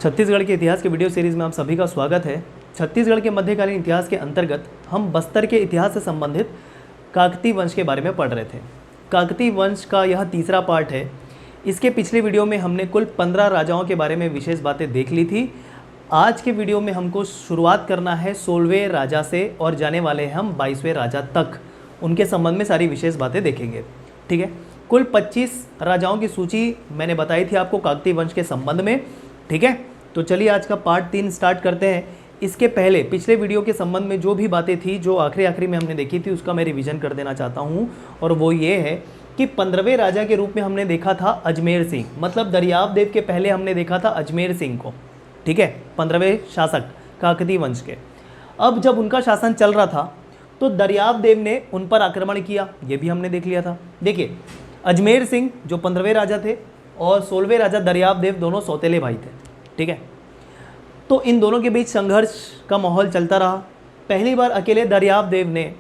छत्तीसगढ़ के इतिहास के वीडियो सीरीज़ में आप सभी का स्वागत है। छत्तीसगढ़ के मध्यकालीन इतिहास के अंतर्गत हम बस्तर के इतिहास से संबंधित काकतीय वंश के बारे में पढ़ रहे थे। काकतीय वंश का यह तीसरा पार्ट है। इसके पिछले वीडियो में हमने कुल 15 राजाओं के बारे में विशेष बातें देख ली थी। आज के वीडियो में हमको शुरुआत करना है 16वें राजा से और जाने वाले हैं हम 22वें राजा तक। उनके संबंध में सारी विशेष बातें देखेंगे। ठीक है, कुल 25 राजाओं की सूची मैंने बताई थी आपको काकतीय वंश के संबंध में। ठीक है, तो चलिए आज का पार्ट 3 स्टार्ट करते हैं। इसके पहले पिछले वीडियो के संबंध में जो भी बातें थी जो आखिरी में हमने देखी थी उसका मैं रिवीजन कर देना चाहता हूँ। और वो ये है कि 15वें राजा के रूप में हमने देखा था अजमेर सिंह, मतलब दरियाव देव के पहले हमने देखा था अजमेर सिंह को। ठीक है, 15वें शासक काकतीय वंश के। अब जब उनका शासन चल रहा था तो दरियाव देव ने उन पर आक्रमण किया, ये भी हमने देख लिया था। देखिए, अजमेर सिंह जो 15वें राजा थे और 16वें राजा दरियाव देव दोनों सौतेले भाई थे। ठीक है, तो इन दोनों के बीच संघर्ष का माहौल चलता रहा। पहली बार अकेले दरियाव देव ने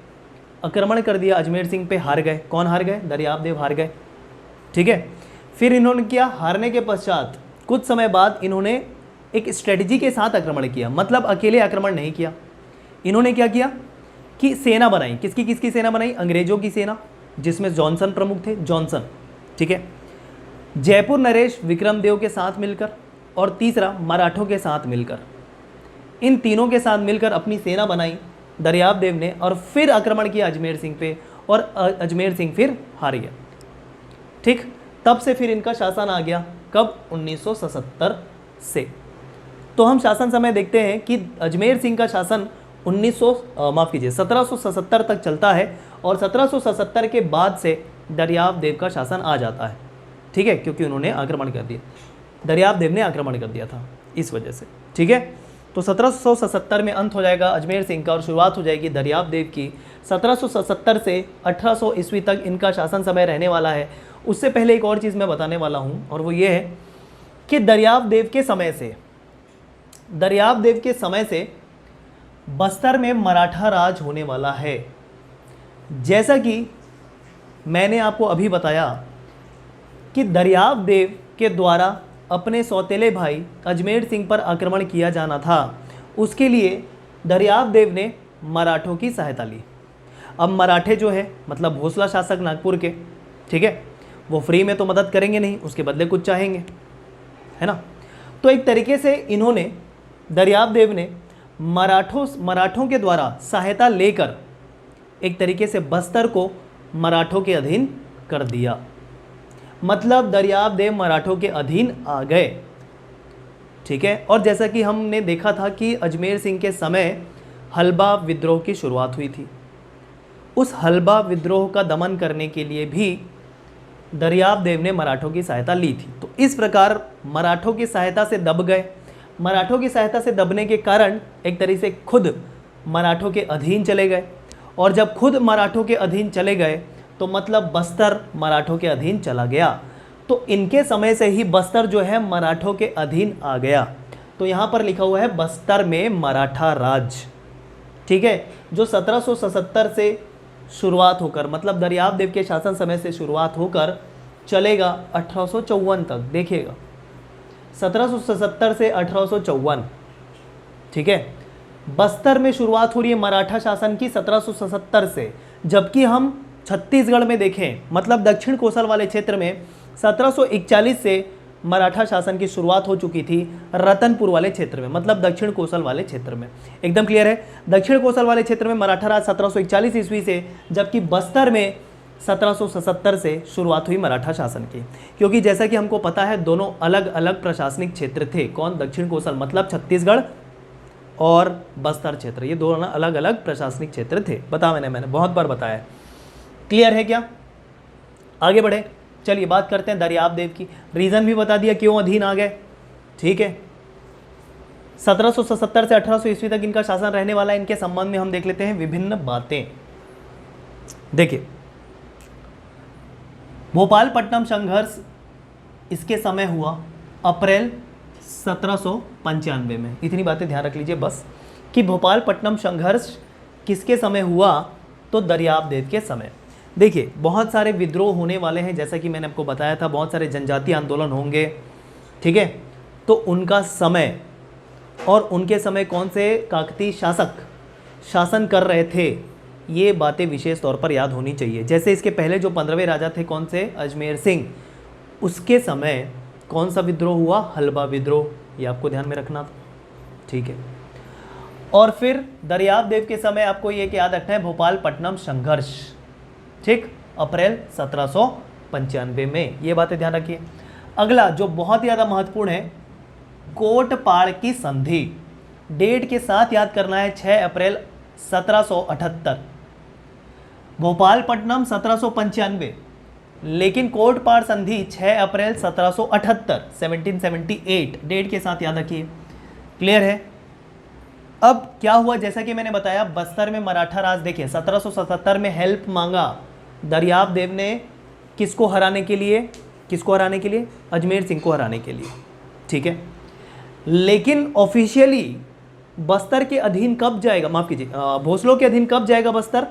आक्रमण कर दिया अजमेर सिंह पे, हार गए। कौन हार गए? दरियाव देव हार गए। ठीक है, फिर इन्होंने किया, हारने के पश्चात कुछ समय बाद इन्होंने एक स्ट्रेटजी के साथ आक्रमण किया, मतलब अकेले आक्रमण नहीं किया। इन्होंने क्या किया कि सेना बनाई। किसकी सेना बनाई? अंग्रेजों की सेना, जिसमें जॉनसन प्रमुख थे, जॉनसन। ठीक है, जयपुर नरेश विक्रमदेव के साथ मिलकर और तीसरा मराठों के साथ मिलकर, इन तीनों के साथ मिलकर अपनी सेना बनाई दरियाव देव ने और फिर आक्रमण किया अजमेर सिंह पे और अजमेर सिंह फिर हार गया। ठीक, तब से फिर इनका शासन आ गया। कब? 1977 से। तो हम शासन समय देखते हैं कि अजमेर सिंह का शासन 1777 तक चलता है और 1777 के बाद से दरियाव देव का शासन आ जाता है। ठीक है, क्योंकि उन्होंने आक्रमण कर दिया, दरियाव देव ने आक्रमण कर दिया था इस वजह से। ठीक है, तो 1777 में अंत हो जाएगा अजमेर सिंह का और शुरुआत हो जाएगी दरियाव देव की। 1777 से 1800 ईस्वी तक इनका शासन समय रहने वाला है। उससे पहले एक और चीज़ मैं बताने वाला हूँ और वो ये है कि दरियाव देव के समय से बस्तर में मराठा राज होने वाला है। जैसा कि मैंने आपको अभी बताया कि दरियाव देव के द्वारा अपने सौतेले भाई अजमेर सिंह पर आक्रमण किया जाना था, उसके लिए दरियाव देव ने मराठों की सहायता ली। अब मराठे जो है मतलब भोसला शासक नागपुर के, ठीक है, वो फ्री में तो मदद करेंगे नहीं, उसके बदले कुछ चाहेंगे, है ना। तो एक तरीके से इन्होंने, दरियाव देव ने मराठों के द्वारा सहायता लेकर एक तरीके से बस्तर को मराठों के अधीन कर दिया, मतलब दरियाव देव मराठों के अधीन आ गए। ठीक है, और जैसा कि हमने देखा था कि अजमेर सिंह के समय हल्बा विद्रोह की शुरुआत हुई थी। उस हल्बा विद्रोह का दमन करने के लिए भी दरियाव देव ने मराठों की सहायता ली थी। तो इस प्रकार मराठों की सहायता से दब गए। मराठों की सहायता से दबने के कारण एक तरीके से खुद मराठों के अधीन चले गए, और जब खुद मराठों के अधीन चले गए तो मतलब बस्तर मराठों के अधीन चला गया। तो इनके समय से ही बस्तर जो है मराठों के अधीन आ गया। तो यहाँ पर लिखा हुआ है बस्तर में मराठा राज। ठीक है, जो 1777 से शुरुआत होकर, मतलब दरियाव देव के शासन समय से शुरुआत होकर चलेगा 1854 तक। देखिएगा, 1777 से 1854। ठीक है, बस्तर में शुरुआत हो रही है मराठा शासन की 1777 से, जबकि हम छत्तीसगढ़ में देखें, मतलब दक्षिण कोसल वाले क्षेत्र में 1741 से मराठा शासन की शुरुआत हो चुकी थी रतनपुर वाले क्षेत्र में, मतलब दक्षिण कोसल वाले क्षेत्र में। एकदम क्लियर है, दक्षिण कोसल वाले क्षेत्र में मराठा राज 1741 ईस्वी से, जबकि बस्तर में 1777 से शुरुआत हुई मराठा शासन की। क्योंकि जैसा कि हमको पता है दोनों अलग अलग प्रशासनिक क्षेत्र थे। कौन? दक्षिण कोसल मतलब छत्तीसगढ़ और बस्तर क्षेत्र, ये दोनों अलग अलग प्रशासनिक क्षेत्र थे। मैंने बहुत बार बताया है। क्लियर है क्या? आगे बढ़े, चलिए बात करते हैं दरियाव देव की। रीज़न भी बता दिया क्यों अधीन आ गए। ठीक है, 1777 से 1800 ईस्वी तक इनका शासन रहने वाला है। इनके संबंध में हम देख लेते हैं विभिन्न बातें। देखिए, भोपालपट्टनम संघर्ष इसके समय हुआ अप्रैल 1795 में। इतनी बातें ध्यान रख लीजिए बस कि भोपालपट्टनम संघर्ष किसके समय हुआ? तो दरियाव देव के समय। देखिए, बहुत सारे विद्रोह होने वाले हैं, जैसा कि मैंने आपको बताया था, बहुत सारे जनजातीय आंदोलन होंगे। ठीक है, तो उनका समय और उनके समय कौन से काकतीय शासक शासन कर रहे थे, ये बातें विशेष तौर पर याद होनी चाहिए। जैसे इसके पहले जो 15वें राजा थे कौन से, अजमेर सिंह, उसके समय कौन सा विद्रोह हुआ, हलवा विद्रोह, ये आपको ध्यान में रखना था, ठीक है। और फिर दरियाव देव के समय आपको ये याद रखना है, भोपालपट्टनम संघर्ष, ठीक, अप्रैल 1795 में, ये बातें ध्यान रखिए। अगला जो बहुत ज़्यादा महत्वपूर्ण है, कोटपाड़ की संधि, डेट के साथ याद करना है, 6 अप्रैल 1778, भोपालपट्टनम 1795, लेकिन कोटपाड़ संधि 6 अप्रैल 1778, 1778, डेट के साथ याद रखिए, क्लियर है। अब क्या हुआ, जैसा कि मैंने बताया, बस्तर में मराठा राज, देखिए 1777 में हेल्प मांगा दरियाव देव ने, किसको हराने के लिए, किसको हराने के लिए, अजमेर सिंह को हराने के लिए, ठीक है। लेकिन ऑफिशियली बस्तर के अधीन कब जाएगा, माफ कीजिए, भोसलों के अधीन कब जाएगा बस्तर,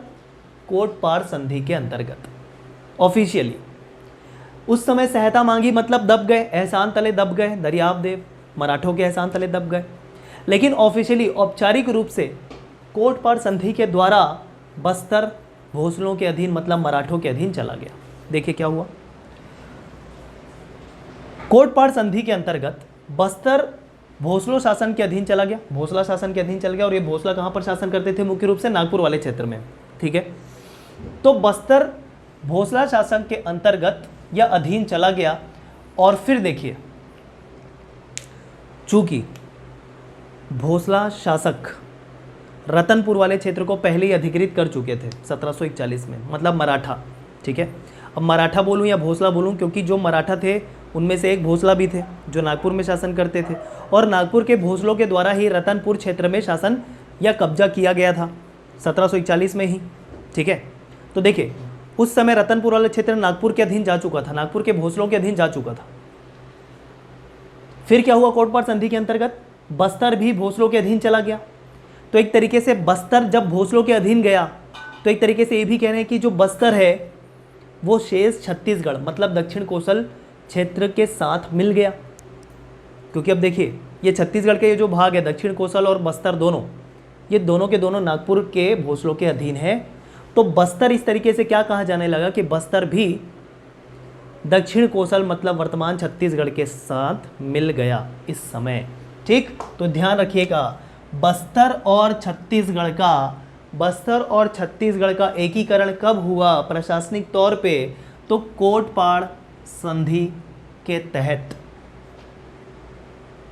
कोटपाड़ संधि के अंतर्गत ऑफिशियली। उस समय सहायता मांगी मतलब दब गए, एहसान तले दब गए दरियाव देव, मराठों के एहसान तले दब गए। लेकिन ऑफिशियली औपचारिक रूप से कोटपाड़ संधि के द्वारा बस्तर भोसलों के अधीन मतलब मराठों के अधीन चला गया। देखिए क्या हुआ, कोटपाड़ संधि के अंतर्गत बस्तर भोसलो शासन के अधीन चला गया, भोसला शासन के अधीन चल गया। और ये भोसला कहाँ पर शासन करते थे, मुख्य रूप से नागपुर वाले क्षेत्र में, ठीक है। तो बस्तर भोसला शासन के अंतर्गत या अधीन चला गया। और फिर देखिए, चूंकि भोसला शासक रतनपुर वाले क्षेत्र को पहले ही अधिकृत कर चुके थे 1741 में, मतलब मराठा, ठीक है। अब मराठा बोलूं या भोसला बोलूं, क्योंकि जो मराठा थे उनमें से एक भोसला भी थे जो नागपुर में शासन करते थे, और नागपुर के भोसलों के द्वारा ही रतनपुर क्षेत्र में शासन या कब्जा किया गया था 1741 में ही, ठीक है। तो देखिए उस समय रतनपुर वाला क्षेत्र नागपुर के अधीन जा चुका था, नागपुर के भोसलों के अधीन जा चुका था। फिर क्या हुआ, कोटपाड़ संधि के अंतर्गत बस्तर भी भोसलों के अधीन चला गया। तो एक तरीके से बस्तर जब भोसलों के अधीन गया, तो एक तरीके से ये भी कह रहे हैं कि जो बस्तर है वो शेष छत्तीसगढ़ मतलब दक्षिण कोसल क्षेत्र के साथ मिल गया। क्योंकि अब देखिए ये छत्तीसगढ़ के ये जो भाग है, दक्षिण कोसल और बस्तर दोनों, ये दोनों के दोनों नागपुर के भोसलों के अधीन है। तो बस्तर इस तरीके से क्या कहा जाने लगा कि बस्तर भी दक्षिण कोसल मतलब वर्तमान छत्तीसगढ़ के साथ मिल गया इस समय, ठीक। तो ध्यान रखिएगा, बस्तर और छत्तीसगढ़ का एकीकरण कब हुआ प्रशासनिक तौर पे, तो कोटपाड़ संधि के तहत।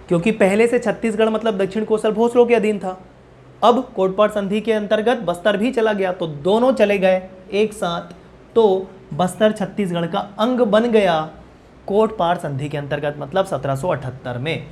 क्योंकि पहले से छत्तीसगढ़ मतलब दक्षिण कोसल भोसलों के अधीन था, अब कोटपाड़ संधि के अंतर्गत बस्तर भी चला गया, तो दोनों चले गए एक साथ, तो बस्तर छत्तीसगढ़ का अंग बन गया कोटपाड़ संधि के अंतर्गत मतलब 1778 में,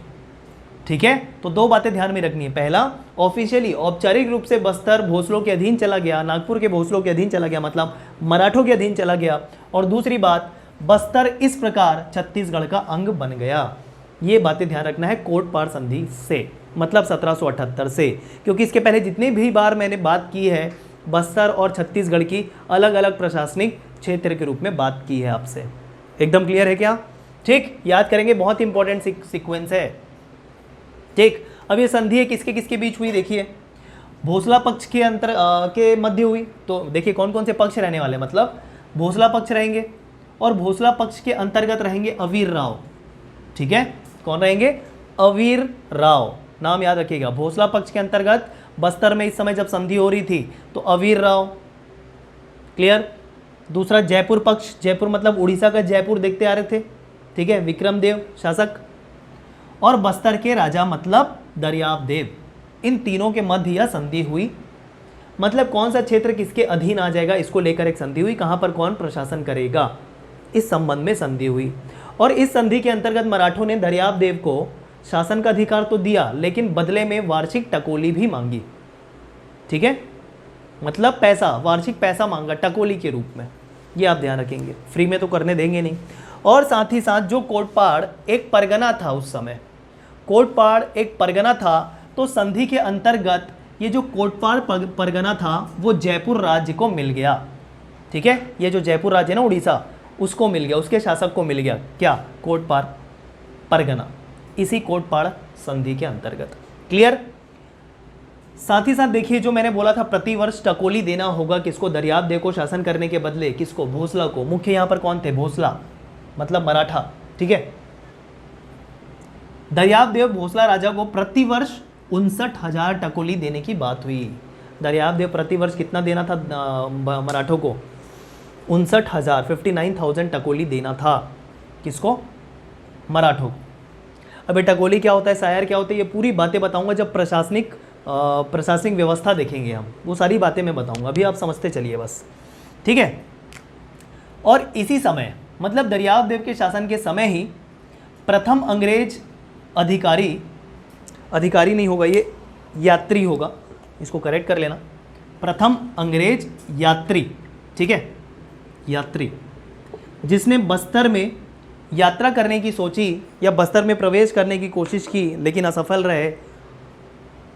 ठीक है। तो दो बातें ध्यान में रखनी है, पहला ऑफिशियली औपचारिक रूप से बस्तर भोसलों के अधीन चला गया, नागपुर के भोसलों के अधीन चला गया मतलब मराठों के अधीन चला गया, और दूसरी बात बस्तर इस प्रकार छत्तीसगढ़ का अंग बन गया। ये बातें ध्यान रखना है कोटपाड़ संधि से मतलब 1778 से, क्योंकि इसके पहले जितनी भी बार मैंने बात की है बस्तर और छत्तीसगढ़ की अलग अलग प्रशासनिक क्षेत्र के रूप में बात की है आपसे। एकदम क्लियर है क्या, ठीक, याद करेंगे, बहुत इंपॉर्टेंट सीक्वेंस है, ठीक। अब ये संधि किसके किसके बीच हुई, देखिए भोसला पक्ष के के मध्य हुई। तो देखिए कौन कौन से पक्ष रहने वाले, मतलब भोसला पक्ष रहेंगे और भोसला पक्ष के अंतर्गत रहेंगे अवीर राव, ठीक है। कौन रहेंगे, अवीर राव, नाम याद रखिएगा। भोसला पक्ष के अंतर्गत बस्तर में इस समय जब संधि हो रही थी तो अवीर राव, क्लियर। दूसरा जयपुर पक्ष, जयपुर मतलब उड़ीसा का जयपुर देखते आ रहे थे, ठीक है, विक्रमदेव शासक, और बस्तर के राजा मतलब दरियाव देव। इन तीनों के मध्य यह संधि हुई, मतलब कौन सा क्षेत्र किसके अधीन आ जाएगा इसको लेकर एक संधि हुई, कहां पर कौन प्रशासन करेगा, इस संबंध में संधि हुई। और इस संधि के अंतर्गत मराठों ने दरियाव देव को शासन का अधिकार तो दिया, लेकिन बदले में वार्षिक टकोली भी मांगी, ठीक है, मतलब पैसा, वार्षिक पैसा मांगा टकोली के रूप में। ये आप ध्यान रखेंगे, फ्री में तो करने देंगे नहीं। और साथ ही साथ जो कोटपाड़ एक परगना था, उस समय कोटपाड़ एक परगना था, तो संधि के अंतर्गत ये जो कोटपाड़ परगना था वो जयपुर राज्य को मिल गया, ठीक है। ये जो जयपुर राज्य है ना उड़ीसा, उसको मिल गया, उसके शासक को मिल गया क्या, कोटपाड़ परगना, इसी कोटपाड़ संधि के अंतर्गत। क्लियर। साथ ही साथ देखिए जो मैंने बोला था प्रतिवर्ष टकोली देना होगा किसको, दरियाबदेव को शासन करने के बदले किसको, भोसला को। मुख्य यहां पर कौन थे, भोसला मतलब मराठा। ठीक है, दरियाबदेव भोसला राजा को प्रतिवर्ष 59,000 टकोली देने की बात हुई। दरियाबदेव प्रतिवर्ष कितना देना था मराठों को, 59,000 59,000 टकोली देना था किसको, मराठों को। अब टकोली क्या होता है, सायर क्या होता है, ये पूरी बातें बताऊंगा जब प्रशासनिक व्यवस्था देखेंगे हम, वो सारी बातें मैं बताऊंगा, अभी आप समझते चलिए बस। ठीक है, और इसी समय मतलब दरियाबदेव के शासन के समय ही प्रथम अंग्रेज अधिकारी नहीं होगा, ये यात्री होगा, इसको करेक्ट कर लेना, प्रथम अंग्रेज यात्री। ठीक है, यात्री जिसने बस्तर में यात्रा करने की सोची या बस्तर में प्रवेश करने की कोशिश की लेकिन असफल रहे,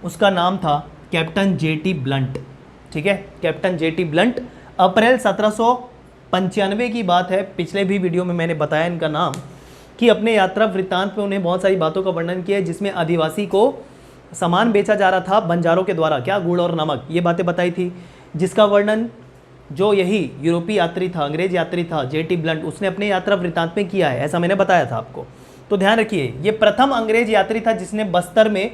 उसका नाम था कैप्टन जेटी ब्लंट। ठीक है, कैप्टन जेटी ब्लंट। अप्रैल 1795 की बात है, पिछले भी वीडियो में मैंने बताया इनका नाम, कि अपने यात्रा वृत्तांत में उन्हें बहुत सारी बातों का वर्णन किया है, जिसमें आदिवासी को सामान बेचा जा रहा था बंजारों के द्वारा, क्या, गुड़ और नमक, ये बातें बताई थी, जिसका वर्णन जो यही यूरोपीय यात्री था, अंग्रेज यात्री था जेटी ब्लंट, उसने अपने यात्रा वृत्तांत में किया है, ऐसा मैंने बताया था आपको। तो ध्यान रखिए, ये प्रथम अंग्रेज यात्री था जिसने बस्तर में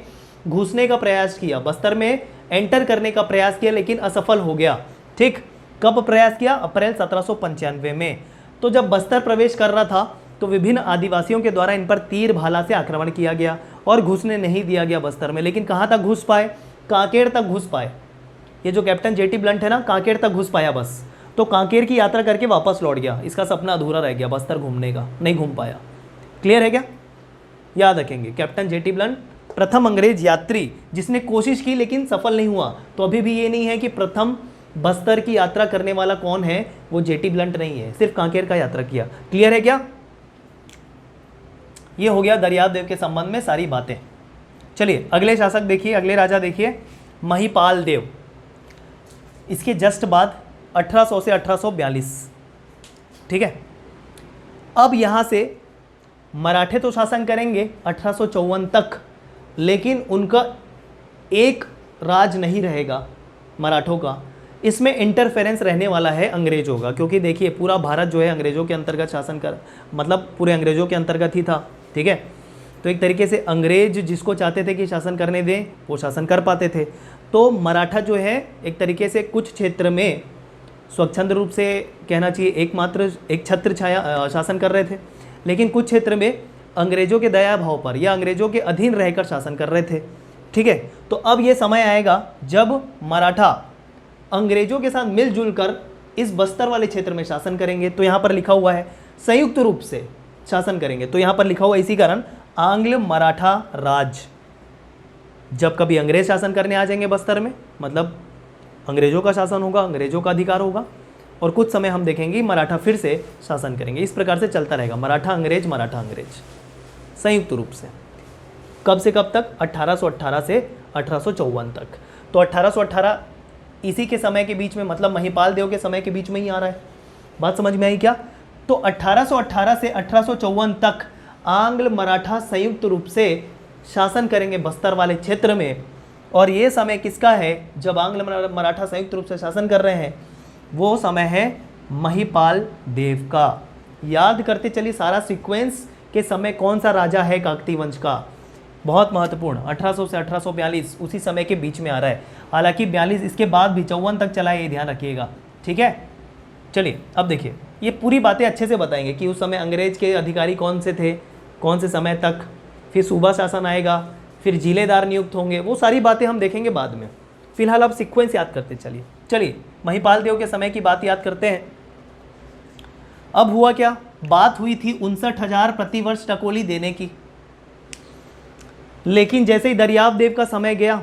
घुसने का प्रयास किया, बस्तर में एंटर करने का प्रयास किया लेकिन असफल हो गया। ठीक, कब प्रयास किया, अप्रैल 1795 में। तो जब बस्तर प्रवेश कर रहा था तो विभिन्न आदिवासियों के द्वारा इन पर तीर भाला से आक्रमण किया गया और घुसने नहीं दिया गया बस्तर में। लेकिन कहाँ तक घुस पाए, कांकेर तक घुस पाए। ये जो कैप्टन जेटी ब्लंट है ना, कांकेर तक घुस पाया बस। तो कांकेर की यात्रा करके वापस लौट गया, इसका सपना अधूरा रह गया बस्तर घूमने का, नहीं घूम पाया। क्लियर है क्या, याद रखेंगे, कैप्टन जेटी ब्लंट प्रथम अंग्रेज यात्री जिसने कोशिश की लेकिन सफल नहीं हुआ। तो अभी भी ये नहीं है कि प्रथम बस्तर की यात्रा करने वाला कौन है, वो जेटी ब्लंट नहीं है, सिर्फ कांकेर का यात्रा किया। क्लियर है क्या, ये हो गया दरियाबदेव के संबंध में सारी बातें। चलिए अगले शासक देखिए, अगले राजा देखिए, महिपाल देव। इसके जस्ट बाद 1800 से 1842। ठीक है, अब यहां से मराठे तो शासन करेंगे 1854 तक, लेकिन उनका एक राज नहीं रहेगा मराठों का, इसमें इंटरफेरेंस रहने वाला है अंग्रेजों का। क्योंकि देखिए पूरा भारत जो है अंग्रेजों के अंतर्गत शासन कर, मतलब पूरे अंग्रेजों के अंतर्गत ही था। ठीक है, तो एक तरीके से अंग्रेज जिसको चाहते थे कि शासन करने दें वो शासन कर पाते थे। तो मराठा जो है एक तरीके से कुछ क्षेत्र में स्वच्छंद रूप से कहना चाहिए एकमात्र एक छत्र छाया शासन कर रहे थे, लेकिन कुछ क्षेत्र में अंग्रेजों के दया भाव पर या अंग्रेजों के अधीन रहकर शासन कर रहे थे। ठीक है, तो अब ये समय आएगा जब मराठा अंग्रेजों के साथ मिलजुल कर इस बस्तर वाले क्षेत्र में शासन करेंगे। तो यहाँ पर लिखा हुआ है संयुक्त रूप से शासन करेंगे, तो यहाँ पर लिखा हुआ इसी कारण आंग्ल मराठा राज। जब कभी अंग्रेज शासन करने आ जाएंगे बस्तर में, मतलब अंग्रेजों का शासन होगा, अंग्रेजों का अधिकार होगा, और कुछ समय हम देखेंगे मराठा फिर से शासन करेंगे। इस प्रकार से चलता रहेगा, मराठा अंग्रेज संयुक्त रूप से। कब से कब तक, 1818 से 1854 तक। तो 1818 इसी के समय के बीच में, मतलब महिपाल देव के समय के बीच में ही आ रहा है। बात समझ में आई क्या। तो 1818 से 1854 तक आंग्ल मराठा संयुक्त रूप से शासन करेंगे बस्तर वाले क्षेत्र में। और ये समय किसका है, जब आंग्ल मराठा संयुक्त रूप से शासन कर रहे हैं, वो समय है महिपाल देव का। याद करते चलिए सारा सीक्वेंस के समय कौन सा राजा है काकतीय वंश का, बहुत महत्वपूर्ण। 1800 से 1842 उसी समय के बीच में आ रहा है। हालांकि 42 इसके बाद भी 54 तक चला है, ये ध्यान रखिएगा। ठीक है, चलिए अब देखिए, ये पूरी बातें अच्छे से बताएंगे कि उस समय अंग्रेज के अधिकारी कौन से थे, कौन से समय तक, फिर सूबा शासन आएगा, फिर जिलेदार नियुक्त होंगे, वो सारी बातें हम देखेंगे बाद में। फिलहाल अब सीक्वेंस याद करते चलिए। चलिए महिपाल देव के समय की बात याद करते हैं। अब हुआ क्या, बात हुई थी 59,000 प्रतिवर्ष टकोली देने की, लेकिन जैसे ही दरियाबदेव का समय गया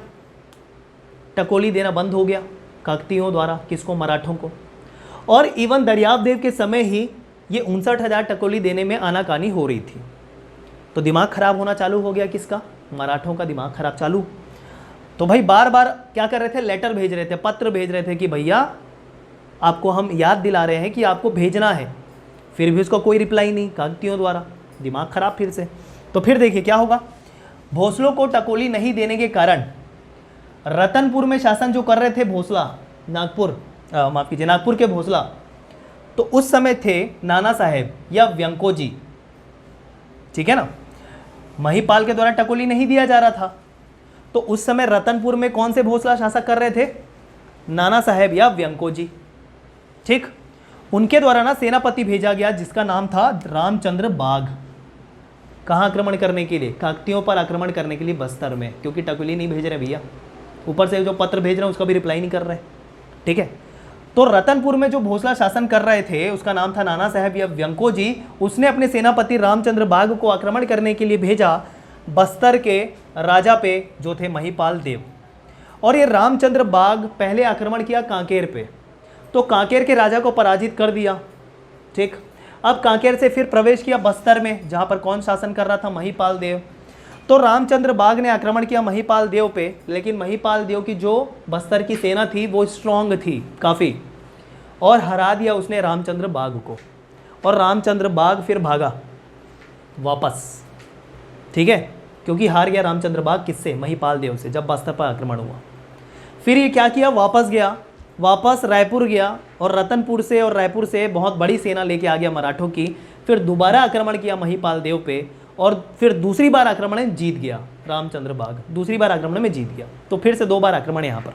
टकोली देना बंद हो गया काकतीयों द्वारा, किसको, मराठों को। और इवन दरियाबदेव के समय ही ये 59,000 टकोली देने में आनाकानी हो रही थी। तो दिमाग खराब होना चालू हो गया, किसका, मराठों का दिमाग खराब चालू। तो भाई बार बार क्या कर रहे थे, लेटर भेज रहे थे, पत्र भेज रहे थे कि भैया आपको हम याद दिला रहे हैं कि आपको भेजना है, फिर भी उसका कोई रिप्लाई नहीं काकतीयों द्वारा, दिमाग खराब फिर से। तो फिर देखिए क्या होगा, भोसलों को टकोली नहीं देने के कारण रतनपुर में शासन जो कर रहे थे भोसला, नागपुर माफ कीजिए नागपुर के भोसला, तो उस समय थे नाना साहेब या व्यंकोजी, ठीक है ना। महिपाल के द्वारा टकोली नहीं दिया जा रहा था, तो उस समय रतनपुर में कौन से भोसला शासक कर रहे थे, नाना साहेब या व्यंकोजी, ठीक। उनके द्वारा ना सेनापति भेजा गया जिसका नाम था रामचंद्र बाघ। कहाँ आक्रमण करने के लिए, काकतियों पर आक्रमण करने के लिए बस्तर में, क्योंकि टकोली नहीं भेज रहे भैया, ऊपर से जो पत्र भेज रहे हैं उसका भी रिप्लाई नहीं कर रहे, ठीक है। तो रतनपुर में जो भोसला शासन कर रहे थे उसका नाम था नाना साहेब या व्यंकोजी, उसने अपने सेनापति रामचंद्र बाघ को आक्रमण करने के लिए भेजा बस्तर के राजा पे जो थे महिपाल देव। और ये रामचंद्र बाघ पहले आक्रमण किया कांकेर पे, तो कांकेर के राजा को पराजित कर दिया, ठीक। अब कांकेर से फिर प्रवेश किया बस्तर में, जहाँ पर कौन शासन कर रहा था, महिपाल देव। तो रामचंद्र बाघ ने आक्रमण किया महिपाल देव पे, लेकिन महिपाल देव की जो बस्तर की सेना थी वो स्ट्रांग थी काफ़ी, और हरा दिया उसने रामचंद्र बाघ को। और रामचंद्र बाघ फिर भागा वापस, ठीक है, क्योंकि हार गया रामचंद्र बाघ किससे, महिपाल देव से, जब बस्तर पर आक्रमण हुआ। फिर ये क्या किया, वापस गया, वापस रायपुर गया, और रतनपुर से और रायपुर से बहुत बड़ी सेना लेके आ गया मराठों की। फिर दोबारा आक्रमण किया महिपाल देव पे, और फिर दूसरी बार आक्रमण में जीत गया रामचंद्र बाघ, दूसरी बार आक्रमण में जीत गया। तो फिर से 2 बार आक्रमण यहाँ पर,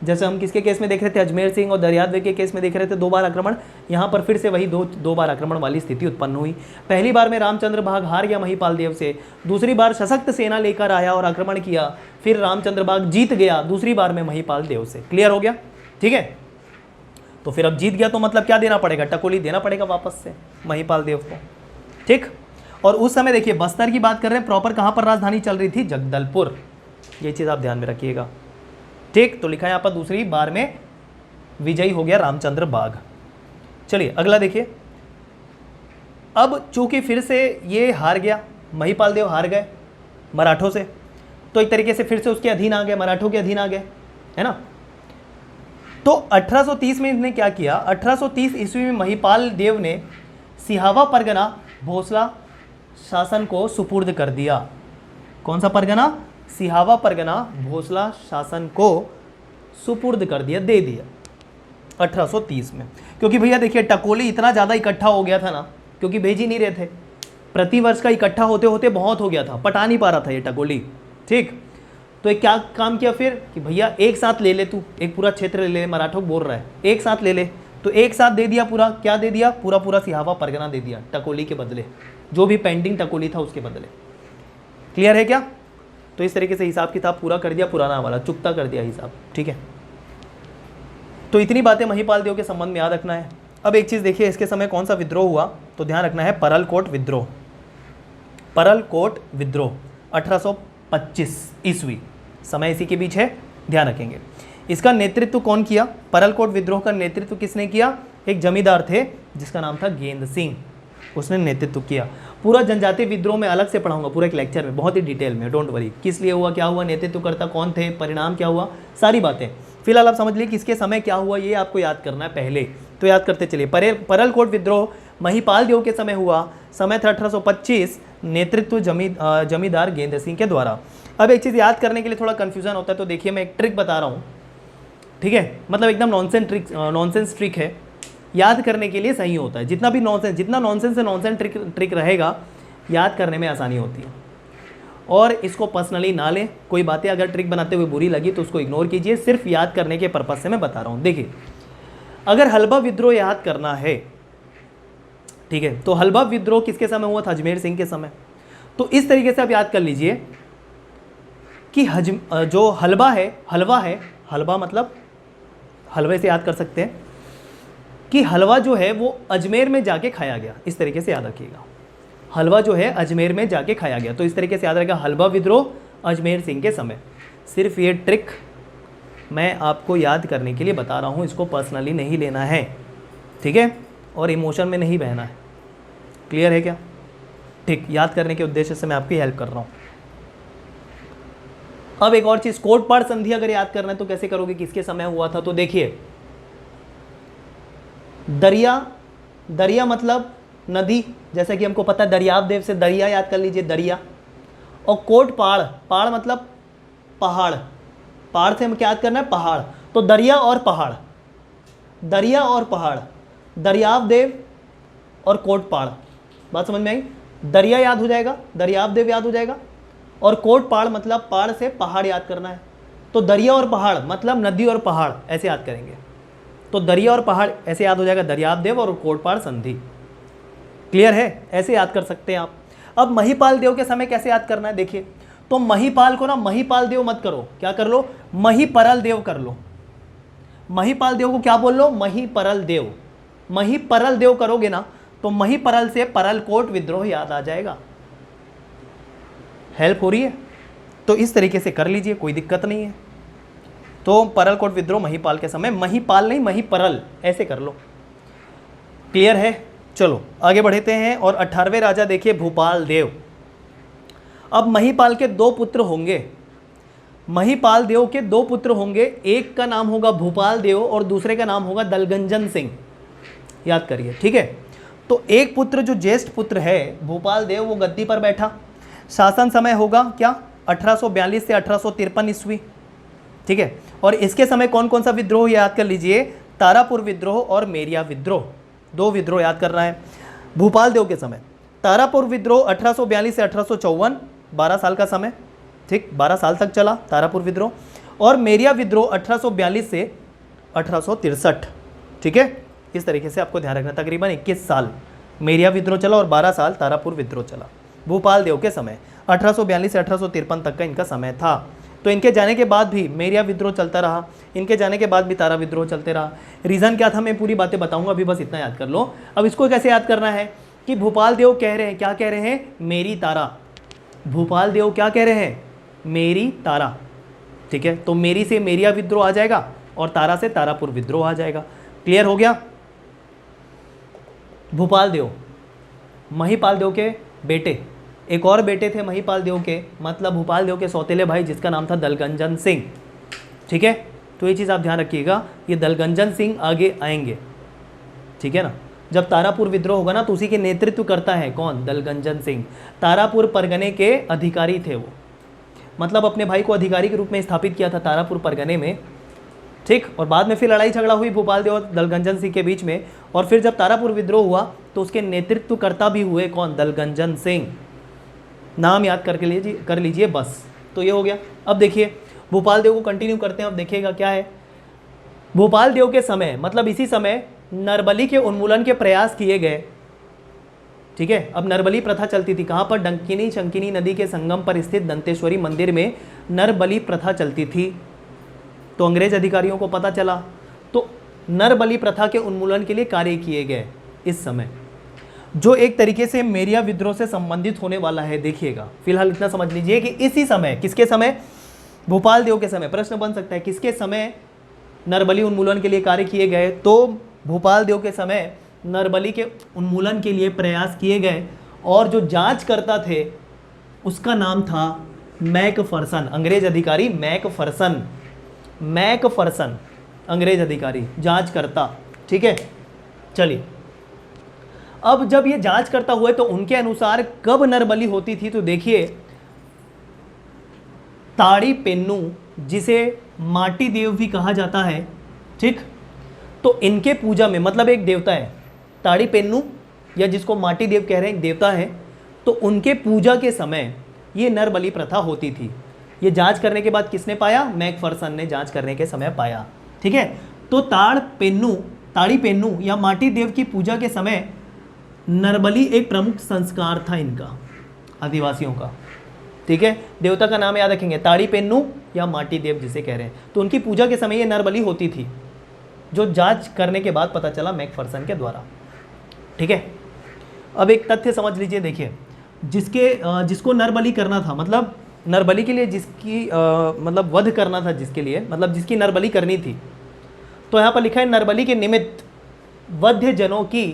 जैसे हम किसके केस में देख रहे थे, अजमेर सिंह और दरियादवे के केस में देख रहे थे 2 बार आक्रमण, यहाँ पर फिर से वही दो बार आक्रमण वाली स्थिति उत्पन्न हुई। पहली बार में रामचंद्र बाघ हार गया महिपाल देव से, दूसरी बार सशक्त सेना लेकर आया और आक्रमण किया, फिर रामचंद्र बाघ जीत गया दूसरी बार में महिपाल देव से। क्लियर हो गया, ठीक है। तो फिर अब जीत गया तो मतलब क्या देना पड़ेगा, टकोली देना पड़ेगा वापस से महिपाल देव को, ठीक। और उस समय देखिए बस्तर की बात कर रहे हैं, प्रॉपर कहाँ पर राजधानी चल रही थी, जगदलपुर, ये चीज़ आप ध्यान में रखिएगा, ठीक। तो लिखा है यहाँ पर दूसरी बार में विजयी हो गया रामचंद्र बाघ। चलिए अगला देखिए। अब चूंकि फिर से ये हार गया, महिपाल देव हार गए मराठों से, तो एक तरीके से फिर से उसके अधीन आ गए, मराठों के अधीन आ गए, है ना। तो 1830 में इसने क्या किया, 1830 ईस्वी में महिपाल देव ने सिहावा परगना भोसला शासन को सुपुर्द कर दिया। कौन सा परगना, सिहावा परगना भोसला शासन को सुपुर्द कर दिया, दे दिया 1830 में। क्योंकि भैया देखिए टकोली इतना ज़्यादा इकट्ठा हो गया था ना, क्योंकि भेज ही नहीं रहे थे, प्रतिवर्ष का इकट्ठा होते होते बहुत हो गया था, पटा नहीं पा रहा था ये टकोली, ठीक। तो एक क्या काम किया फिर कि भैया एक साथ ले ले, तू एक पूरा क्षेत्र ले ले, मराठों बोल रहा है एक साथ ले ले, तो एक साथ दे दिया पूरा, क्या दे दिया, पूरा पूरा सिहावा परगना दे दिया टकोली के बदले, जो भी पेंडिंग टकोली था उसके बदले। क्लियर है क्या। तो इस तरीके से हिसाब किताब पूरा कर दिया, पुराना वाला चुकता कर दिया हिसाब, ठीक है। तो इतनी बातें महिपाल देव के संबंध में याद रखना है। अब एक चीज़ देखिए, इसके समय कौन सा विद्रोह हुआ, तो ध्यान रखना है परलकोट विद्रोह। परलकोट विद्रोह 1825 ईस्वी, समय इसी के बीच है, ध्यान रखेंगे। इसका नेतृत्व कौन किया, परलकोट विद्रोह का नेतृत्व किसने किया, एक जमींदार थे जिसका नाम था गेंद सिंह, उसने नेतृत्व किया। पूरा जनजातीय विद्रोह में अलग से पढ़ाऊंगा पूरा एक लेक्चर में, बहुत ही डिटेल में, डोंट वरी, किस लिए हुआ, क्या हुआ, नेतृत्वकर्ता कौन थे, परिणाम क्या हुआ, सारी बातें। फिलहाल आप समझ लीजिए किसके समय क्या हुआ, ये आपको याद करना है पहले, तो याद करते चलिए। परलकोट विद्रोह महिपाल देव के समय हुआ, समय था 1825, नेतृत्व जमींदार गेंद सिंह के द्वारा। अब एक चीज़ याद करने के लिए थोड़ा कन्फ्यूजन होता है, तो देखिए मैं एक ट्रिक बता रहा हूँ, ठीक है, मतलब एकदम नॉनसेंस ट्रिक है, याद करने के लिए सही होता है। जितना नॉनसेंस से नॉनसेंस ट्रिक रहेगा, याद करने में आसानी होती है। और इसको पर्सनली ना लें, कोई बातें अगर ट्रिक बनाते हुए बुरी लगी तो उसको इग्नोर कीजिए, सिर्फ याद करने के पर्पज से मैं बता रहा हूँ। देखिए अगर हलबा विद्रोह याद करना है, ठीक है, तो हलबा विद्रोह किसके समय हुआ था, अजमेर सिंह के समय। तो इस तरीके से आप याद कर लीजिए कि जो हलवा है, हलवा मतलब हलवे से याद कर सकते हैं कि हलवा जो है वो अजमेर में जाके खाया गया, इस तरीके से याद रखिएगा, हलवा जो है अजमेर में जाके खाया गया, तो इस तरीके से याद रखेगा हलवा विद्रोह अजमेर सिंह के समय। सिर्फ ये ट्रिक मैं आपको याद करने के लिए बता रहा हूँ, इसको पर्सनली नहीं लेना है, ठीक है, और इमोशन में नहीं बहना है। क्लियर है क्या, ठीक, याद करने के उद्देश्य से मैं आपकी हेल्प कर रहा हूँ। अब एक और चीज़, कोटपाड़ संधि अगर याद करना है तो कैसे करोगे, किसके समय हुआ था, तो देखिए दरिया मतलब नदी, जैसा कि हमको पता है दरियाव देव से दरिया याद कर लीजिए, दरिया। और कोट पहाड़, पहाड़ मतलब पहाड़, पहाड़ से हम क्या याद करना है, पहाड़। तो दरिया और पहाड़, दरिया और पहाड़, दरियाव देव और कोट पहाड़, बात समझ में आई। दरिया याद हो जाएगा, दरियाव देव याद हो जाएगा, और कोट पहाड़ मतलब पहाड़ से पहाड़ याद करना है। तो दरिया और पहाड़ मतलब नदी और पहाड़, ऐसे याद करेंगे। तो दरिया और पहाड़ ऐसे याद हो जाएगा, दरियाव देव और कोट पहाड़ संधि। क्लियर है, ऐसे याद कर सकते हैं आप। अब महिपाल देव के समय कैसे याद करना है, देखिए। तो महिपाल को ना महिपाल देव मत करो, क्या कर लो, महिपरल देव कर लो। महिपाल देव को क्या बोल लो, महिपरल देव। महिपरल देव करोगे ना तो महिपरल से परलकोट विद्रोह याद आ जाएगा। हेल्प हो रही है? तो इस तरीके से कर लीजिए, कोई दिक्कत नहीं है। तो परलकोट विद्रोह महिपाल के समय, महिपाल नहीं महिपरल, ऐसे कर लो। क्लियर है? चलो आगे बढ़ते हैं। और 18वें राजा देखिए भूपाल देव। अब महिपाल के दो पुत्र होंगे, महिपाल देव के दो पुत्र होंगे, एक का नाम होगा भूपाल देव और दूसरे का नाम होगा दलगंजन सिंह, याद करिए, ठीक है। तो एक पुत्र जो ज्येष्ठ पुत्र है भूपाल देव, वो गद्दी पर बैठा। शासन समय होगा क्या, 1842 से 1853 ईस्वी, ठीक है। और इसके समय कौन कौन सा विद्रोह याद कर लीजिए, तारापुर विद्रोह और मेरिया विद्रोह, दो विद्रोह याद करना है भूपाल देव के समय। तारापुर विद्रोह 1842 से 1854, 12 साल का समय, ठीक, 12 साल तक चला तारापुर विद्रोह। और मेरिया विद्रोह 1842 से 1863, ठीक है। इस तरीके से आपको ध्यान रखना, तकरीबन 21 साल मेरिया विद्रोह चला और 12 साल तारापुर विद्रोह चला भूपाल देव के समय। 1842 से 1853 तक का इनका समय था। तो इनके जाने के बाद भी मेरिया विद्रोह चलता रहा, इनके जाने के बाद भी तारा विद्रोह चलते रहा। रीज़न क्या था मैं पूरी बातें बताऊंगा, अभी बस इतना याद कर लो। अब इसको कैसे याद करना है कि भूपाल देव कह रहे हैं, क्या कह रहे हैं, मेरी तारा। भूपाल देव क्या कह रहे हैं, मेरी तारा, ठीक है। तो मेरी से मेरिया विद्रोह आ जाएगा और तारा से तारापुर विद्रोह आ जाएगा। क्लियर हो गया। भूपाल देव महिपाल देव के बेटे, एक और बेटे थे महिपाल देव के, मतलब भूपाल देव के सौतेले भाई, जिसका नाम था दलगंजन सिंह, ठीक है। तो ये चीज़ आप ध्यान रखिएगा, ये दलगंजन सिंह आगे आएंगे, ठीक है ना। जब तारापुर विद्रोह होगा ना तो उसी के नेतृत्व करता है कौन, दलगंजन सिंह। तारापुर परगने के अधिकारी थे वो, मतलब अपने भाई को अधिकारी के रूप में स्थापित किया था तारापुर परगने में, ठीक। और बाद में फिर लड़ाई झगड़ा हुई भूपाल देव और दलगंजन सिंह के बीच में, और फिर जब तारापुर विद्रोह हुआ तो उसके नेतृत्वकर्ता भी हुए कौन, दलगंजन सिंह। नाम याद करके कर लीजिए बस। तो ये हो गया। अब देखिए भूपाल देव को कंटिन्यू करते हैं। अब देखिएगा क्या है, भूपाल देव के समय मतलब इसी समय नरबली के उन्मूलन के प्रयास किए गए, ठीक है। अब नरबली प्रथा चलती थी कहाँ पर, डंकिनी शंकिनी नदी के संगम पर स्थित दंतेश्वरी मंदिर में नरबली प्रथा चलती थी। तो अंग्रेज अधिकारियों को पता चला, तो नरबली प्रथा के उन्मूलन के लिए कार्य किए गए इस समय, जो एक तरीके से मेरिया विद्रोह से संबंधित होने वाला है। देखिएगा फिलहाल इतना समझ लीजिए कि इसी समय, किसके समय, भूपाल देव के समय। प्रश्न बन सकता है किसके समय नरबली उन्मूलन के लिए कार्य किए गए, तो भूपाल देव के समय नरबली के उन्मूलन के लिए प्रयास किए गए। और जो जांच करता थे उसका नाम था मैकफरसन, अंग्रेज अधिकारी मैकफरसन, मैकफरसन अंग्रेज अधिकारी जांच करता, ठीक है। चलिए अब जब ये जांच करता हुए तो उनके अनुसार कब नरबली होती थी, तो देखिए ताड़ी पेन्नू, जिसे माटी देव भी कहा जाता है, ठीक। तो इनके पूजा में, मतलब एक देवता है ताड़ी पेन्नू, या जिसको माटी देव कह रहे हैं, एक देवता है, तो उनके पूजा के समय ये नरबली प्रथा होती थी। ये जांच करने के बाद किसने पाया, मैकफरसन ने जांच करने के समय पाया, ठीक है। तो ताड़ी पेन्नू या माटी देव की पूजा के समय नरबली एक प्रमुख संस्कार था इनका, आदिवासियों का, ठीक है। देवता का नाम याद रखेंगे, ताड़ी पेन्नू या माटी देव जिसे कह रहे हैं। तो उनकी पूजा के समय ये नरबली होती थी, जो जांच करने के बाद पता चला मैकफरसन के द्वारा, ठीक है। अब एक तथ्य समझ लीजिए, देखिए जिसको नरबली करना था, मतलब नरबली के लिए जिसकी मतलब वध करना था, जिसके लिए मतलब जिसकी नरबली करनी थी, तो यहाँ पर लिखा है नरबली के निमित्त वध्य जनों की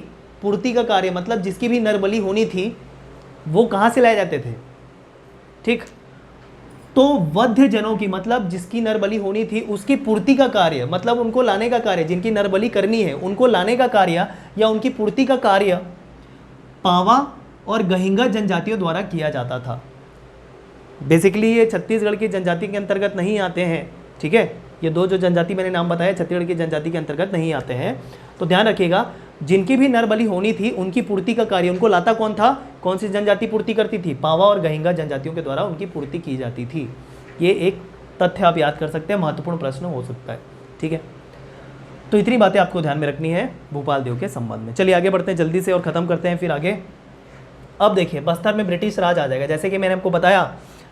पूर्ति का कार्य, मतलब जिसकी भी नरबली होनी थी वो कहाँ से लाए जाते थे, ठीक। तो वध्य जनों की मतलब जिसकी नरबली होनी थी उसकी पूर्ति का कार्य, मतलब उनको लाने का कार्य, जिनकी नरबली करनी है उनको लाने का कार्य या उनकी पूर्ति का कार्य पावा और गहिंगा जनजातियों द्वारा किया जाता था। बेसिकली ये छत्तीसगढ़ की जनजाति के अंतर्गत नहीं आते हैं, ठीक है। ये दो जो जनजाति मैंने नाम बताया छत्तीसगढ़ की जनजाति के अंतर्गत नहीं आते हैं। तो ध्यान रखिएगा, जिनकी भी नर बलि होनी थी उनकी पूर्ति का कार्य उनको लाता कौन था, कौन सी जनजाति पूर्ति करती थी, पावा और गहिंगा जनजातियों के द्वारा उनकी पूर्ति की जाती थी। ये एक तथ्य आप याद कर सकते हैं, महत्वपूर्ण प्रश्न हो सकता है, ठीक है। तो इतनी बातें आपको ध्यान में रखनी है भूपाल देव के संबंध में। चलिए आगे बढ़ते हैं जल्दी से और ख़त्म करते हैं फिर आगे। अब देखिए बस्तर में ब्रिटिश राज आ जाएगा। जैसे कि मैंने आपको बताया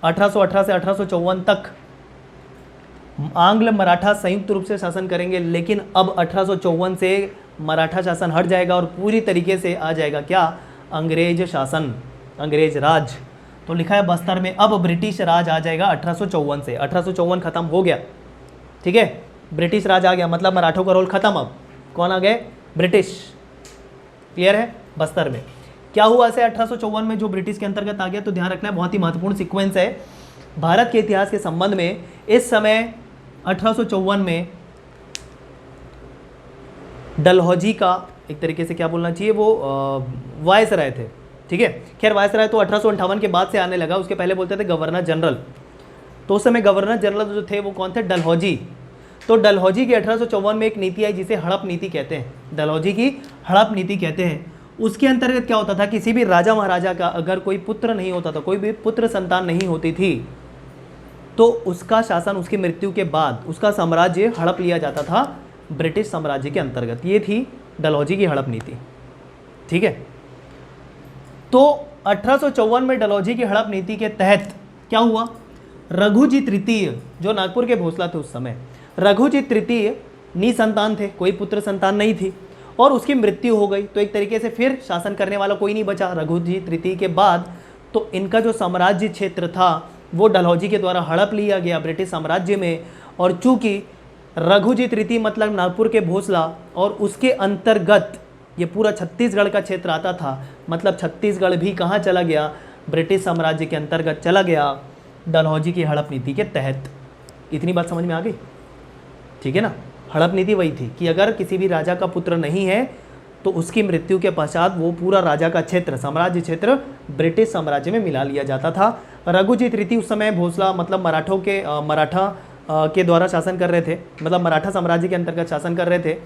1818 से 1854 तक आंग्ल मराठा संयुक्त रूप से शासन करेंगे, लेकिन अब 1854 से मराठा शासन हट जाएगा और पूरी तरीके से आ जाएगा क्या, अंग्रेज शासन, अंग्रेज राज। तो लिखा है बस्तर में अब ब्रिटिश राज आ जाएगा 1854 से। 1854 खत्म हो गया, ठीक है, ब्रिटिश राज आ गया, मतलब मराठों का रोल खत्म। अब कौन आ गए, ब्रिटिश। क्लियर है। बस्तर में क्या हुआ ऐसे 1854 में जो ब्रिटिश के अंतर्गत आ गया, तो ध्यान रखना है, बहुत ही महत्वपूर्ण सीक्वेंस है भारत के इतिहास के संबंध में। इस समय 1854 में डलहौजी का एक तरीके से क्या बोलना चाहिए, वो वायसराय थे, ठीक है। खैर वायसराय तो 1858 के बाद से आने लगा, उसके पहले बोलते थे गवर्नर जनरल। तो उस समय गवर्नर जनरल जो थे वो कौन थे, डलहौजी। तो डलहौजी की 1854 में एक नीति आई जिसे हड़प नीति कहते हैं, डलहौजी की हड़प नीति कहते हैं। उसके अंतर्गत क्या होता था, किसी भी राजा महाराजा का अगर कोई पुत्र नहीं होता था, कोई भी पुत्र संतान नहीं होती थी, तो उसका शासन, उसकी मृत्यु के बाद उसका साम्राज्य हड़प लिया जाता था ब्रिटिश साम्राज्य के अंतर्गत। ये थी डलहौजी की हड़प नीति, ठीक है। तो 1854 में डलहौजी की हड़प नीति के तहत क्या हुआ, रघुजी तृतीय जो नागपुर के भोसला थे उस समय, रघुजी तृतीय निसंतान थे, कोई पुत्र संतान नहीं थी, और उसकी मृत्यु हो गई। तो एक तरीके से फिर शासन करने वाला कोई नहीं बचा रघुजी तृतीय के बाद। तो इनका जो साम्राज्य क्षेत्र था वो डलहौजी के द्वारा हड़प लिया गया ब्रिटिश साम्राज्य में। और चूंकि रघुजी तृतीय मतलब नागपुर के भोसला और उसके अंतर्गत ये पूरा छत्तीसगढ़ का क्षेत्र आता था, मतलब छत्तीसगढ़ भी कहाँ चला गया, ब्रिटिश साम्राज्य के अंतर्गत चला गया डलहौजी की हड़प नीति के तहत। इतनी बात समझ में आ गई, ठीक है ना। हड़प नीति वही थी कि अगर किसी भी राजा का पुत्र नहीं है तो उसकी मृत्यु के पश्चात वो पूरा राजा का क्षेत्र, साम्राज्य क्षेत्र ब्रिटिश साम्राज्य में मिला लिया जाता था। रघुजी तृतीय उस समय भोसला मतलब मराठा के द्वारा शासन कर रहे थे, मतलब मराठा साम्राज्य के अंतर्गत शासन कर रहे थे।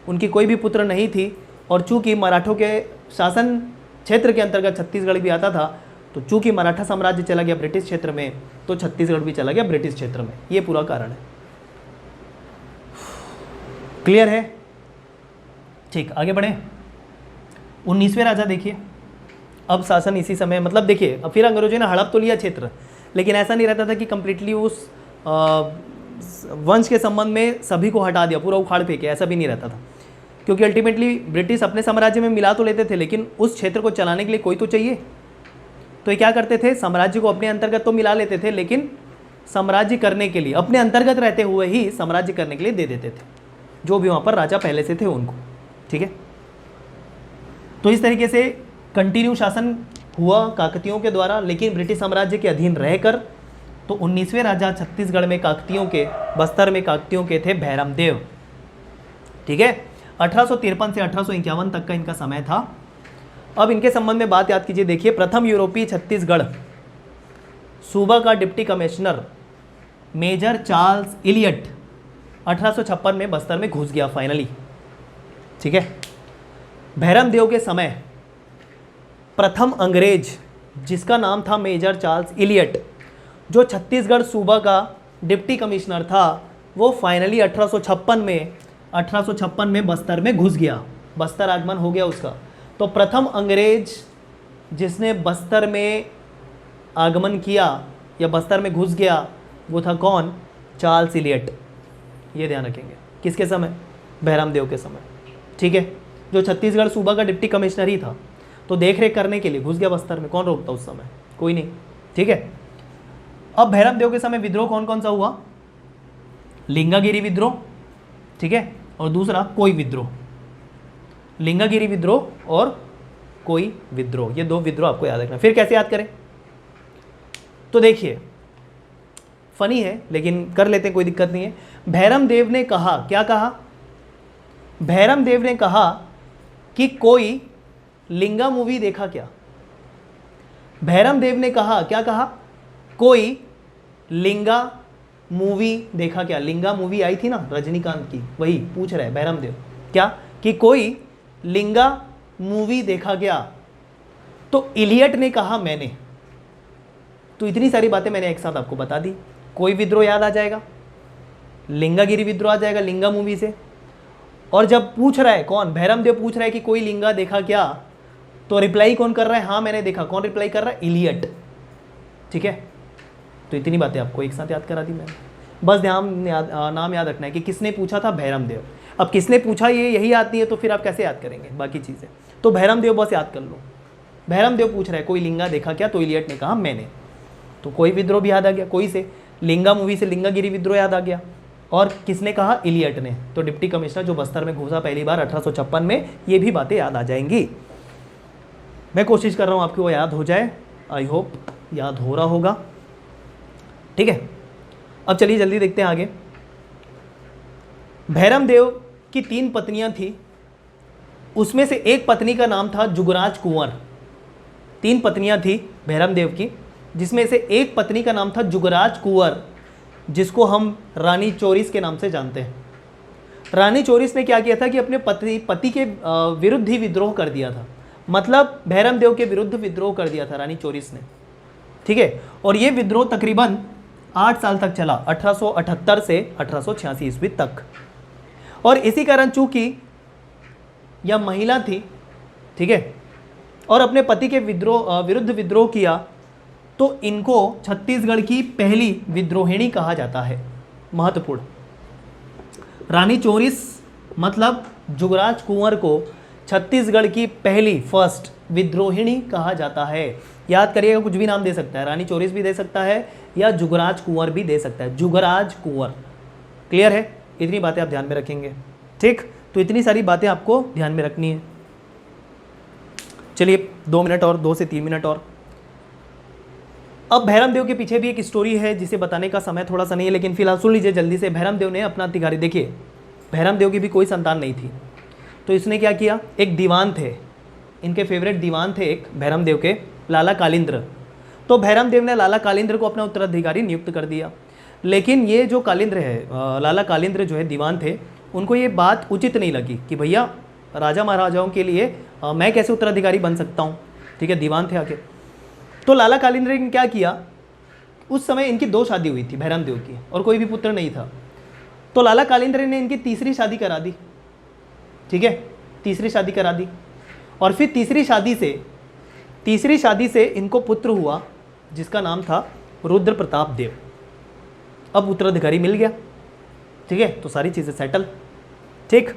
उनकी कोई भी पुत्र नहीं थी, और चूंकि मराठों के शासन क्षेत्र के अंतर्गत छत्तीसगढ़ भी आता था, तो चूंकि मराठा साम्राज्य चला गया ब्रिटिश क्षेत्र में, तो छत्तीसगढ़ भी चला गया ब्रिटिश क्षेत्र में। ये पूरा कारण है। क्लियर है, ठीक। आगे बढ़े। 19वें राजा देखिए, अब शासन इसी समय, मतलब देखिए अब फिर अंग्रेजों ने हड़प तो लिया क्षेत्र, लेकिन ऐसा नहीं रहता था कि कंप्लीटली उस वंश के संबंध में सभी को हटा दिया, पूरा उखाड़ फेंके, ऐसा भी नहीं रहता था। क्योंकि अल्टीमेटली ब्रिटिश अपने साम्राज्य में मिला तो लेते थे, लेकिन उस क्षेत्र को चलाने के लिए कोई तो चाहिए। तो ये क्या करते थे, साम्राज्य को अपने अंतर्गत तो मिला लेते थे, लेकिन साम्राज्य करने के लिए, अपने अंतर्गत रहते हुए ही साम्राज्य करने के लिए दे देते थे जो भी वहाँ पर राजा पहले से थे उनको, ठीक है। तो इस तरीके से कंटिन्यू शासन हुआ काकतियों के द्वारा, लेकिन ब्रिटिश साम्राज्य के अधीन रहकर। तो 19वें राजा छत्तीसगढ़ में काकतियों के, बस्तर में काकतियों के थे भैरम देव, ठीक है। 1853 से 1851 तक का इनका समय था। अब इनके संबंध में बात याद कीजिए। देखिए, प्रथम यूरोपीय छत्तीसगढ़ सूबा का deputy commissioner major Charles Elliot 1856 में बस्तर में घुस गया फाइनली, ठीक है। भैरम देव के समय प्रथम अंग्रेज जिसका नाम था मेजर चार्ल्स इलियट, जो छत्तीसगढ़ सूबा का डिप्टी कमिश्नर था, वो फाइनली 1856 में बस्तर में घुस गया, बस्तर आगमन हो गया उसका। तो प्रथम अंग्रेज जिसने बस्तर में आगमन किया या बस्तर में घुस गया वो था कौन, चार्ल्स इलियट। ये ध्यान रखेंगे, किसके समय, भैरम देव के समय, ठीक है। जो छत्तीसगढ़ सूबा का डिप्टी कमिश्नर ही था, तो देख रेख करने के लिए घुस गया बस्तर में। कौन रोकता उस समय, कोई नहीं, ठीक है। अब भैरम देव के समय विद्रोह कौन कौन सा हुआ, लिंगागिरी विद्रोह, ठीक है, और दूसरा कोई विद्रोह। लिंगागिरी विद्रोह और कोई विद्रोह, ये दो विद्रोह आपको याद रखना। फिर कैसे याद करें, तो देखिए फनी है लेकिन कर लेते हैं, कोई दिक्कत नहीं है। भैरम देव ने कहा, क्या कहा, भैरम देव ने कहा कि कोई लिंगा मूवी देखा क्या। भैरम देव ने कहा, क्या कहा, कोई लिंगा मूवी देखा क्या? लिंगा मूवी आई थी ना रजनीकांत की, वही पूछ रहा है बहरम देव। क्या कि कोई लिंगा मूवी देखा क्या? तो इलियट ने कहा मैंने। तो इतनी सारी बातें मैंने एक साथ आपको बता दी। कोई विद्रोह याद आ जाएगा, लिंगागिरी विद्रोह आ जाएगा लिंगा मूवी से। और जब पूछ रहा है कौन, बहरम देव पूछ रहा है कि कोई लिंगा देखा क्या, तो रिप्लाई कौन कर रहा है? हाँ मैंने देखा। कौन रिप्लाई कर रहा है? इलियट। ठीक है, तो इतनी बातें आपको एक साथ याद करा दी मैंने। बस नाम याद रखना है कि किसने पूछा था? बहरम देव। अब किसने पूछा ये यही याद नहीं है तो फिर आप कैसे याद करेंगे बाकी चीज़ें? तो बहरम देव बस याद कर लो। बहरम देव पूछ रहा है कोई लिंगा देखा क्या? तो इलियट ने कहा मैंने। तो कोई विद्रोह भी याद आ गया, कोई से लिंगा मूवी से लिंगागिरी विद्रोह याद आ गया। और किसने कहा? इलियट ने। तो डिप्टी कमिश्नर जो बस्तर में घुसा पहली बार 1856 में, ये भी बातें याद आ जाएंगी। मैं कोशिश कर रहा हूँ आपको वो याद हो जाए। आई होप याद हो रहा होगा। ठीक है, अब चलिए जल्दी देखते हैं आगे। बहरम देव की 3 पत्नियां थी, उसमें से एक पत्नी का नाम था जुगराज कुंवर। 3 पत्नियां थी बहरम देव की, जिसमें से एक पत्नी का नाम था जुगराज कुंवर, जिसको हम रानी चोरिस के नाम से जानते हैं। रानी चोरिस ने क्या किया था कि अपने पति के विरुद्ध ही विद्रोह कर दिया था। मतलब बहरम देव के विरुद्ध विद्रोह कर दिया था रानी चोरिस ने। ठीक है, और ये विद्रोह तकरीबन 8 साल तक चला, 1878 से 1886 ईस्वी तक। और इसी कारण चूंकि यह महिला थी, ठीक है, और अपने पति के विरुद्ध विद्रोह किया, तो इनको छत्तीसगढ़ की पहली विद्रोहिणी कहा जाता है। महत्वपूर्ण, रानी चोरिस मतलब जुगराज कुंवर को छत्तीसगढ़ की पहली फर्स्ट विद्रोहिणी कहा जाता है। याद करिएगा, कुछ भी नाम दे सकता है, रानी चोरिस भी दे सकता है या जुगराज कुंवर भी दे सकता है। जुगराज कुंवर, क्लियर है? इतनी बातें आप ध्यान में रखेंगे। ठीक, तो इतनी सारी बातें आपको ध्यान में रखनी है। चलिए 2 मिनट और, 2 से 3 मिनट और। अब बहरम देव के पीछे भी एक स्टोरी है जिसे बताने का समय थोड़ा सा नहीं है, लेकिन फिलहाल सुन लीजिए जल्दी से। बहरम देव ने अपना अधिकारी, देखिए बहरम देव की भी कोई संतान नहीं थी, तो इसने क्या किया? एक दीवान थे, इनके फेवरेट दीवान थे एक बहरम देव के, लाला कालिंद्र। तो बहरम देव ने लाला कालिंद्र को अपना उत्तराधिकारी नियुक्त कर दिया। लेकिन ये जो कालिंद्र है, लाला कालिंद्र जो है दीवान थे, उनको ये बात उचित नहीं लगी कि भैया राजा महाराजाओं के लिए मैं कैसे उत्तराधिकारी बन सकता हूँ। ठीक है, दीवान थे आके। तो लाला कालिंद्र ने क्या किया? उस समय इनकी 2 शादी हुई थी बहरम देव की, और कोई भी पुत्र नहीं था। तो लाला कालिंद्र ने इनकी तीसरी शादी करा दी। ठीक है, तीसरी शादी करा दी, और फिर तीसरी शादी से इनको पुत्र हुआ जिसका नाम था रुद्र प्रताप देव। अब उत्तराधिकारी मिल गया। ठीक है, तो सारी चीज़ें सेटल। ठीक,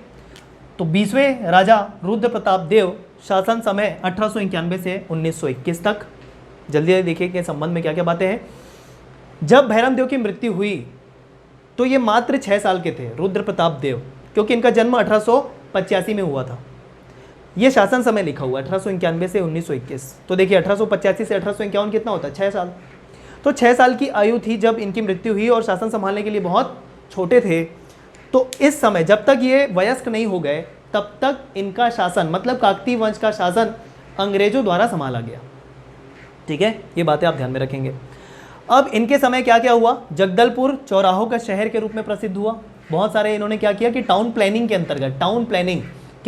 तो 20वें राजा रुद्र प्रताप देव, शासन समय 1891 से 1921 तक। जल्दी देखिए कि संबंध में क्या क्या बातें हैं। जब बहरम देव की मृत्यु हुई तो ये मात्र 6 साल के थे, रुद्र प्रताप देव, क्योंकि इनका जन्म 1885 में हुआ था। ये शासन समय लिखा हुआ है 1891 से 1921। तो देखिए 1885 से 1851 कितना होता है? 6 साल। तो 6 साल की आयु थी जब इनकी मृत्यु हुई, और शासन संभालने के लिए बहुत छोटे थे। तो इस समय जब तक ये वयस्क नहीं हो गए तब तक इनका शासन, मतलब काकतीय वंश का शासन अंग्रेजों द्वारा संभाला गया। ठीक है, ये बातें आप ध्यान में रखेंगे। अब इनके समय क्या क्या हुआ? जगदलपुर चौराहों का शहर के रूप में प्रसिद्ध हुआ। बहुत सारे इन्होंने क्या किया कि टाउन प्लानिंग के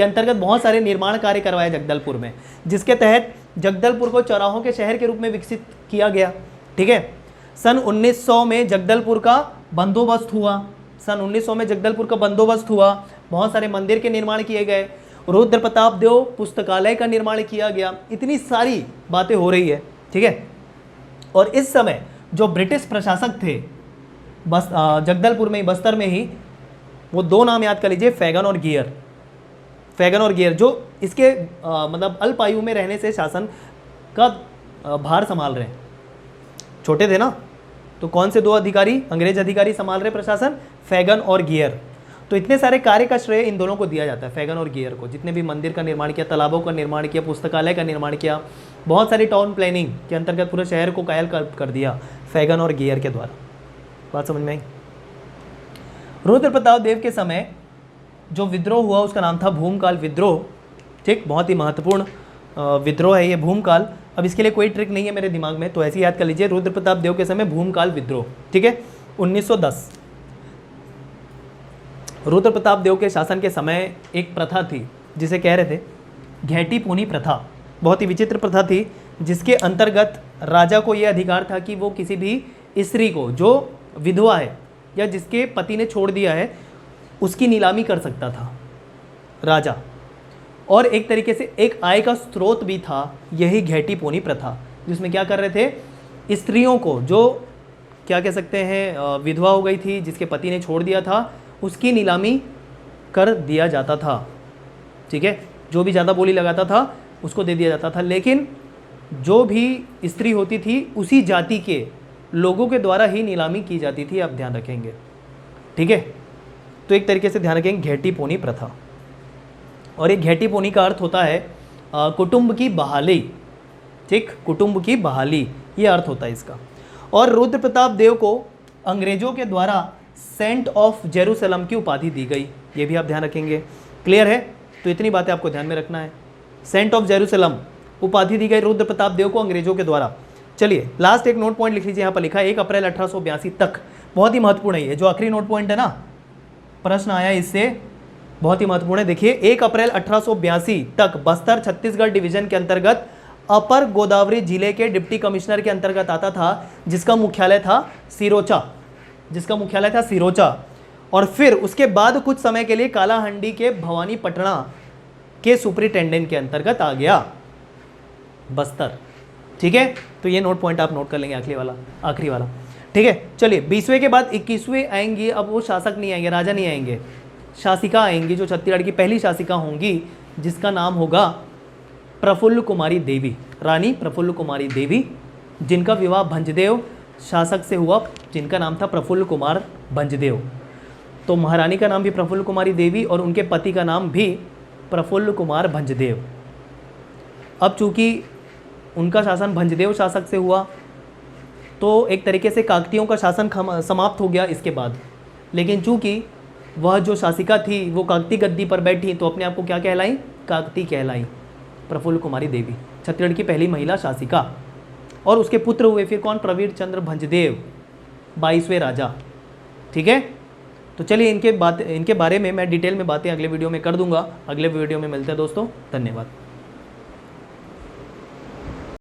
अंतर्गत बहुत सारे निर्माण कार्य करवाए जगदलपुर में, जिसके तहत जगदलपुर को चौराहों के शहर के रूप में विकसित किया गया। ठीक है, सन 1900 में जगदलपुर का बंदोबस्त हुआ। बहुत सारे मंदिर के निर्माण किए गए। रुद्र प्रताप देव पुस्तकालय का निर्माण किया गया। इतनी सारी बातें हो रही है। ठीक है, और इस समय जो ब्रिटिश प्रशासक थे जगदलपुर में ही, बस्तर में ही, वो 2 नाम याद कर लीजिए, फैगन और गियर, जो इसके मतलब अल्प आयु में रहने से शासन का भार संभाल रहे हैं। छोटे थे ना, तो कौन से 2 अधिकारी, अंग्रेज अधिकारी संभाल रहे प्रशासन? फैगन और गियर। तो इतने सारे कार्य का श्रेय इन दोनों को दिया जाता है, फैगन और गियर को। जितने भी मंदिर का निर्माण किया, तालाबों का निर्माण किया, पुस्तकालय का निर्माण किया, बहुत सारी टाउन प्लानिंग के अंतर्गत पूरे शहर को कायल कर दिया फैगन और गियर के द्वारा। बात समझ में आई? रुद्र प्रताप देव के समय जो विद्रोह हुआ उसका नाम था भूमकाल विद्रोह। ठीक, बहुत ही महत्वपूर्ण। विद्रोह है ये भूमकाल। अब इसके लिए कोई ट्रिक नहीं है मेरे दिमाग में, तो ऐसे ही याद कर लीजिए, रुद्र प्रताप देव के समय भूमकाल विद्रोह। ठीक है, 1910 रुद्र प्रताप देव के शासन के समय एक प्रथा थी जिसे कह रहे थे घेटी पूनी प्रथा। बहुत ही विचित्र प्रथा थी जिसके अंतर्गत राजा को यह अधिकार था कि वो किसी भी स्त्री को जो विधवा है या जिसके पति ने छोड़ दिया है उसकी नीलामी कर सकता था राजा। और एक तरीके से एक आय का स्रोत भी था यही घेटी पोनी प्रथा, जिसमें क्या कर रहे थे, स्त्रियों को जो क्या कह सकते हैं विधवा हो गई थी जिसके पति ने छोड़ दिया था उसकी नीलामी कर दिया जाता था। ठीक है, जो भी ज़्यादा बोली लगाता था उसको दे दिया जाता था, लेकिन जो भी स्त्री होती थी उसी जाति के लोगों के द्वारा ही नीलामी की जाती थी। आप ध्यान रखेंगे। ठीक है, तो एक तरीके से ध्यान रखेंगे घेटी पोनी प्रथा। और एक घेटी पोनी का अर्थ होता है कुटुंब की बहाली। ठीक, कुटुंब की बहाली ये अर्थ होता है इसका। और रुद्र प्रताप देव को अंग्रेजों के द्वारा सेंट ऑफ जेरूसलम की उपाधि दी गई, ये भी आप ध्यान रखेंगे। क्लियर है, तो इतनी बातें आपको ध्यान में रखना है। सेंट ऑफ जेरूसलम उपाधि दी गई रुद्र प्रताप देव को अंग्रेजों के द्वारा। चलिए लास्ट एक नोट पॉइंट लिख लीजिए, यहाँ पर लिखा है 1 अप्रैल 1882 तक। बहुत ही महत्वपूर्ण है ये जो आखिरी नोट पॉइंट है ना, प्रश्न आया इससे, बहुत ही महत्वपूर्ण है। देखिए 1 अप्रैल 1882 तक बस्तर छत्तीसगढ़ डिवीजन के अंतर्गत अपर गोदावरी जिले के डिप्टी कमिश्नर के अंतर्गत आता था, जिसका मुख्यालय था सिरोचा। और फिर उसके बाद कुछ समय के लिए कालाहंडी के भवानी पटना के सुपरिटेंडेंट के अंतर्गत आ गया बस्तर। ठीक है, तो ये नोट पॉइंट आप नोट कर लेंगे आखिरी वाला। ठीक है, चलिए 20वें के बाद 21वें आएंगी। अब वो शासक नहीं आएंगे, राजा नहीं आएंगे, शासिका आएंगी जो छत्तीसगढ़ की पहली शासिका होंगी, जिसका नाम होगा प्रफुल्ल कुमारी देवी, रानी प्रफुल्ल कुमारी देवी, जिनका विवाह भंजदेव शासक से हुआ जिनका नाम था प्रफुल्ल कुमार भंजदेव। तो महारानी का नाम भी प्रफुल्ल कुमारी देवी और उनके पति का नाम भी प्रफुल्ल कुमार भंजदेव। अब चूंकि उनका शासन भंजदेव शासक से हुआ तो एक तरीके से काकतियों का शासन समाप्त हो गया इसके बाद, लेकिन चूंकि वह जो शासिका थी वो काकती गद्दी पर बैठी तो अपने आप को क्या कहलाई, काकती कहलाई। प्रफुल्ल कुमारी देवी छत्तीसगढ़ की पहली महिला शासिका। और उसके पुत्र हुए फिर कौन, प्रवीर चंद्र भंजदेव, 22वें राजा। ठीक है, तो चलिए इनके बारे में मैं डिटेल में बातें अगले वीडियो में कर दूंगा। अगले वीडियो में मिलते हैं दोस्तों, धन्यवाद।